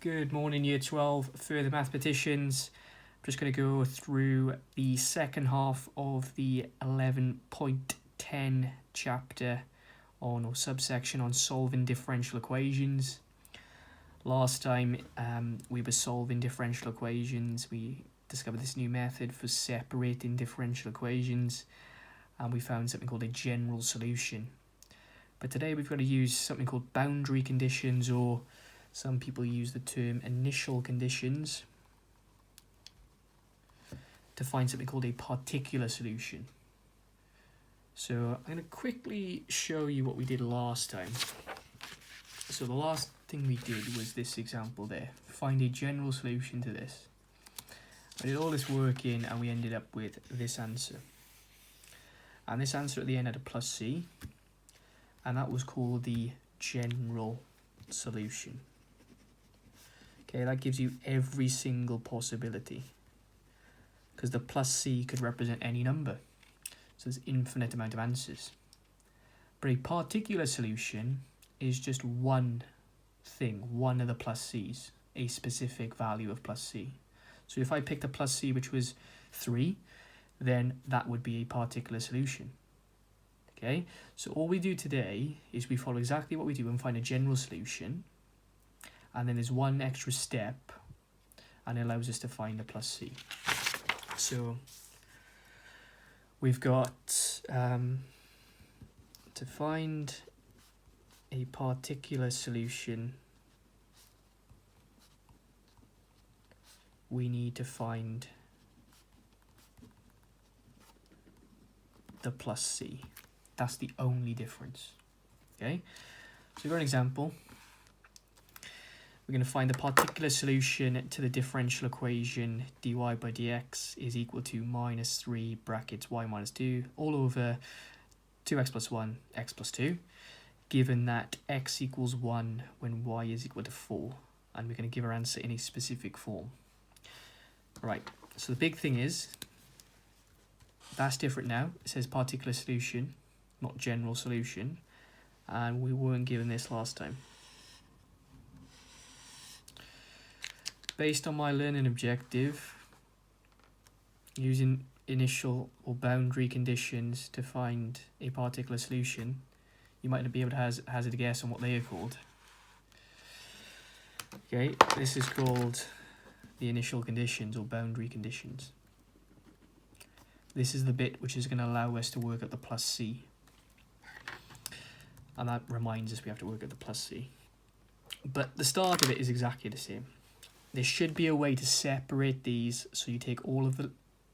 Good morning, Year 12 further mathematicians. I'm just going to go through the second half of the 11.10 chapter on or subsection on solving differential equations. Last time we were solving differential equations. We discovered this new method for separating differential equations, and we found something called a general solution. But today we've got to use something called boundary conditions, or some people use the term initial conditions, to find something called a particular solution. So I'm going to quickly show you what we did last time. So the last thing we did was this example there. Find a general solution to this. I did all this work in and we ended up with this answer. And this answer at the end had a plus c. And that was called the general solution. Okay, that gives you every single possibility, because the plus c could represent any number. So there's infinite amount of answers. But a particular solution is just one thing, one of the plus c's, a specific value of plus c. So if I picked a plus c which was 3, then that would be a particular solution. Okay, so all we do today is we follow exactly what we do and find a general solution, and then there's one extra step and it allows us to find a plus c. So we've got to find a particular solution, we need to find the plus c. That's the only difference. Okay, so we've got an example. We're going to find the particular solution to the differential equation dy by dx is equal to minus 3 brackets y minus 2 all over 2x plus 1 x plus 2, given that x equals 1 when y is equal to 4, and we're going to give our answer in a specific form. Right, so the big thing is that's different now. It says particular solution, not general solution, and we weren't given this last time. Based on my learning objective, using initial or boundary conditions to find a particular solution, you might be able to hazard a guess on what they are called. Okay, this is called the initial conditions or boundary conditions. This is the bit which is going to allow us to work at the plus c. And that reminds us we have to work at the plus c. But the start of it is exactly the same. There should be a way to separate these, so you take all of the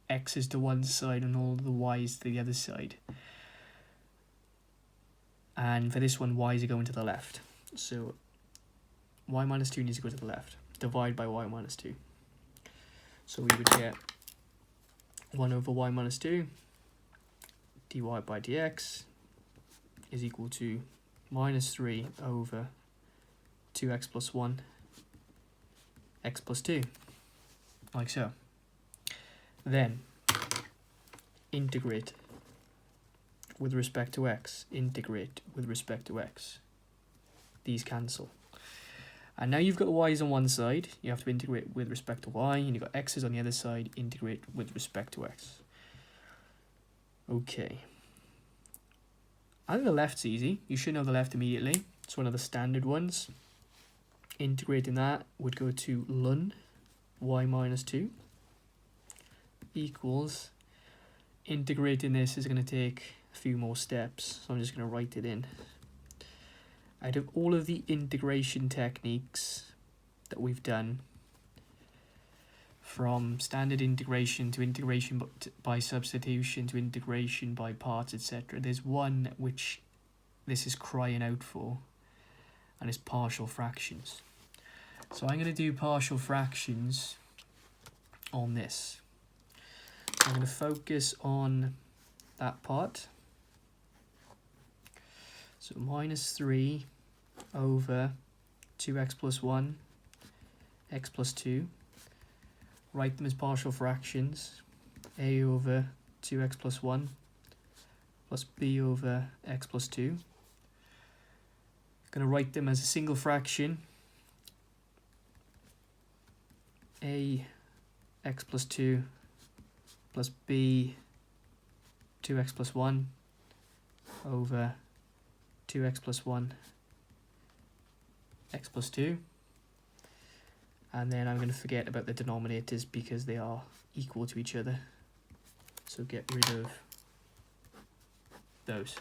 x's to one side and all of the y's to the other side. And for this one, y's are going to the left. So y minus 2 needs to go to the left. Divide by y minus 2. So we would get 1 over y minus 2 dy by dx is equal to minus 3 over 2x plus 1 x plus 2, like so. Then integrate with respect to x, integrate with respect to x. These cancel. And now you've got y's on one side, you have to integrate with respect to y, and you've got x's on the other side, integrate with respect to x. Okay. I think the left's easy. You should know the left immediately. It's one of the standard ones. Integrating that would go to ln y minus 2 equals, integrating this is going to take a few more steps, so I'm just going to write it in. Out of all of the integration techniques that we've done, from standard integration to integration by substitution to integration by parts, etc., there's one which this is crying out for, and it's partial fractions. So I'm going to do partial fractions on this. I'm going to focus on that part. So minus 3 over 2x plus 1 x plus 2. Write them as partial fractions. A over 2x plus 1 plus b over x plus 2. Going to write them as a single fraction a x plus 2 plus b 2x plus 1 over 2x plus 1 x plus 2. And then I'm going to forget about the denominators because they are equal to each other. So get rid of those.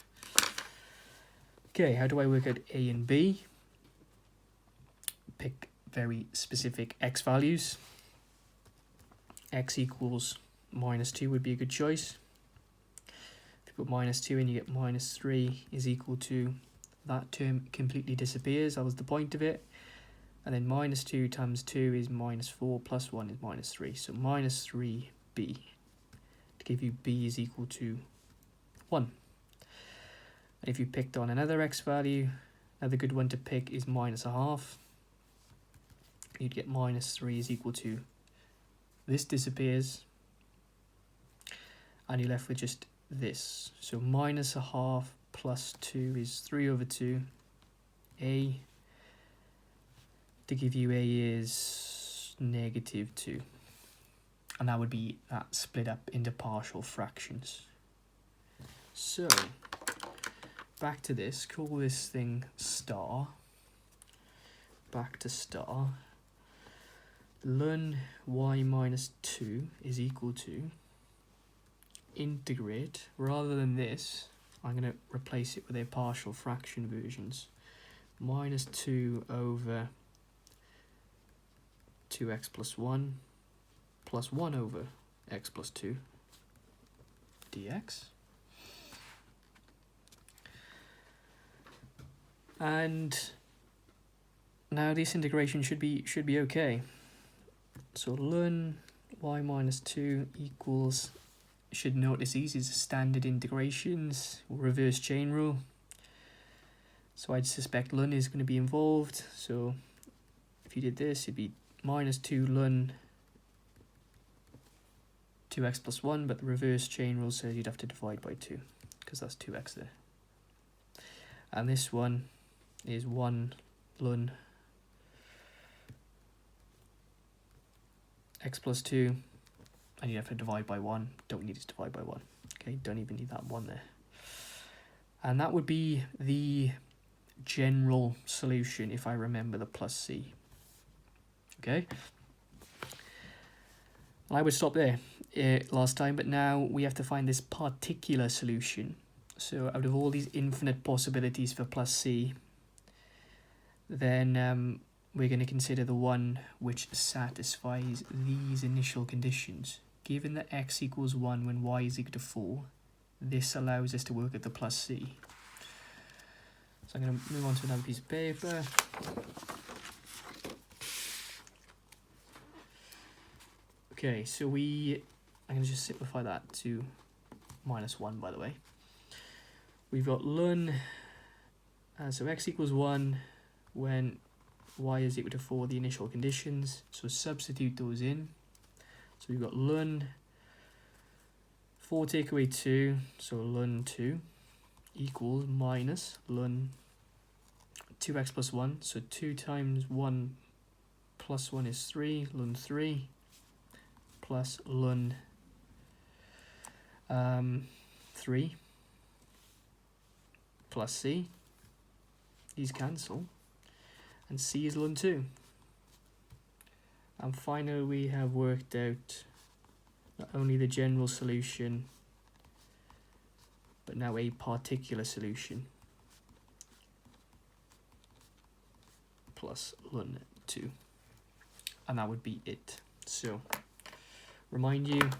Okay, how do I work out a and b? Pick very specific x values. X equals minus 2 would be a good choice. If you put minus 2 in, you get minus 3 is equal to, that term completely disappears. That was the point of it. And then minus 2 times 2 is minus 4, plus 1 is minus 3. So minus 3b, to give you b is equal to 1. And if you picked on another x value, another good one to pick is minus a half. You'd get minus 3 is equal to, this disappears, and you're left with just this. So minus a half plus 2 is 3 over 2. A, to give you a is negative 2. And that would be that split up into partial fractions. So, back to this, call this thing star. Back to star. Ln y minus 2 is equal to, integrate, rather than this, I'm going to replace it with a partial fraction versions. Minus 2 over 2x plus 1 plus 1 over x plus 2 dx. And now this integration should be okay. So ln y minus 2 equals, should notice these is standard integrations, reverse chain rule. So I'd suspect ln is going to be involved. So if you did this, it'd be minus 2 ln 2x plus 1, but the reverse chain rule says you'd have to divide by 2, because that's 2x there. And this one is 1 ln x plus 2, and you have to divide by 1. Don't need to divide by 1. Okay, don't even need that 1 there. And that would be the general solution if I remember the plus c. Okay, I would stop there last time, but now we have to find this particular solution. So out of all these infinite possibilities for plus c, then we're going to consider the one which satisfies these initial conditions. Given that x equals 1 when y is equal to 4, this allows us to work at the plus c. So I'm going to move on to another piece of paper. Okay, so I'm going to just simplify that to minus 1, by the way. We've got ln, so x equals 1 when y is equal to 4, the initial conditions. So substitute those in. So we've got ln 4 take away 2, so ln 2 equals minus ln 2x plus 1. So 2 times 1 plus 1 is 3, ln 3, plus ln 3 plus c. These cancel. And c is ln 2. And finally we have worked out not only the general solution, but now a particular solution, plus ln 2. And that would be it. So, remind you,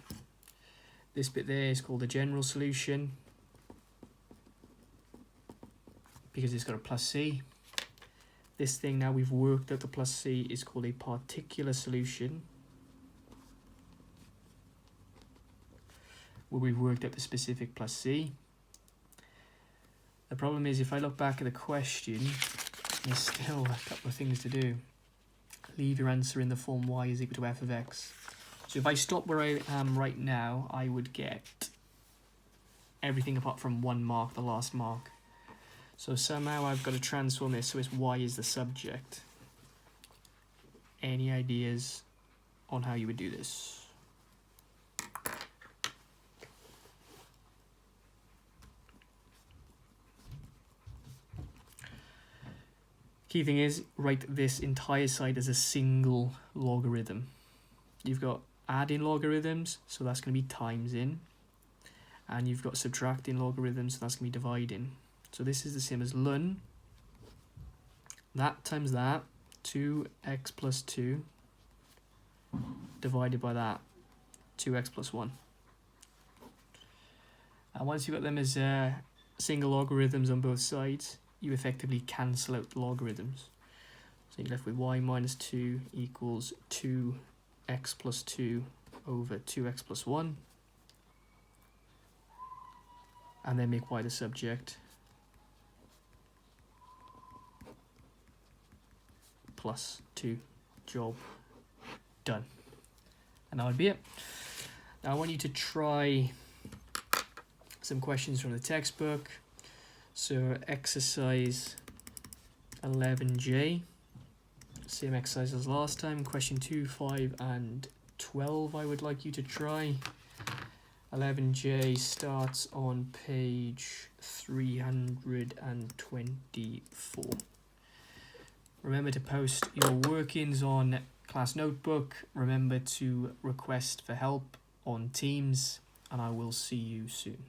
this bit there is called the general solution, because it's got a plus c. This thing, now we've worked out the plus c, is called a particular solution, where we've worked out the specific plus c. The problem is, if I look back at the question, there's still a couple of things to do. Leave your answer in the form y is equal to f of x. So if I stop where I am right now, I would get everything apart from 1 mark, the last mark. So somehow I've got to transform this so it's y is the subject. Any ideas on how you would do this. Key thing is, write this entire side as a single logarithm. You've got adding logarithms, so that's going to be times in. And you've got subtracting logarithms, so that's going to be dividing. So this is the same as ln. That times that, 2x plus 2, divided by that, 2x plus 1. And once you've got them as single logarithms on both sides, you effectively cancel out the logarithms. So you're left with y minus 2 equals 2x plus 2 over 2x plus 1. And then make y the subject. Plus 2. Job done. And that would be it. Now I want you to try some questions from the textbook. So exercise 11J, same exercise as last time. Question 2, 5 and 12 I would like you to try. 11J starts on page 324. Remember to post your workings on class notebook. Remember to request for help on Teams, and I will see you soon.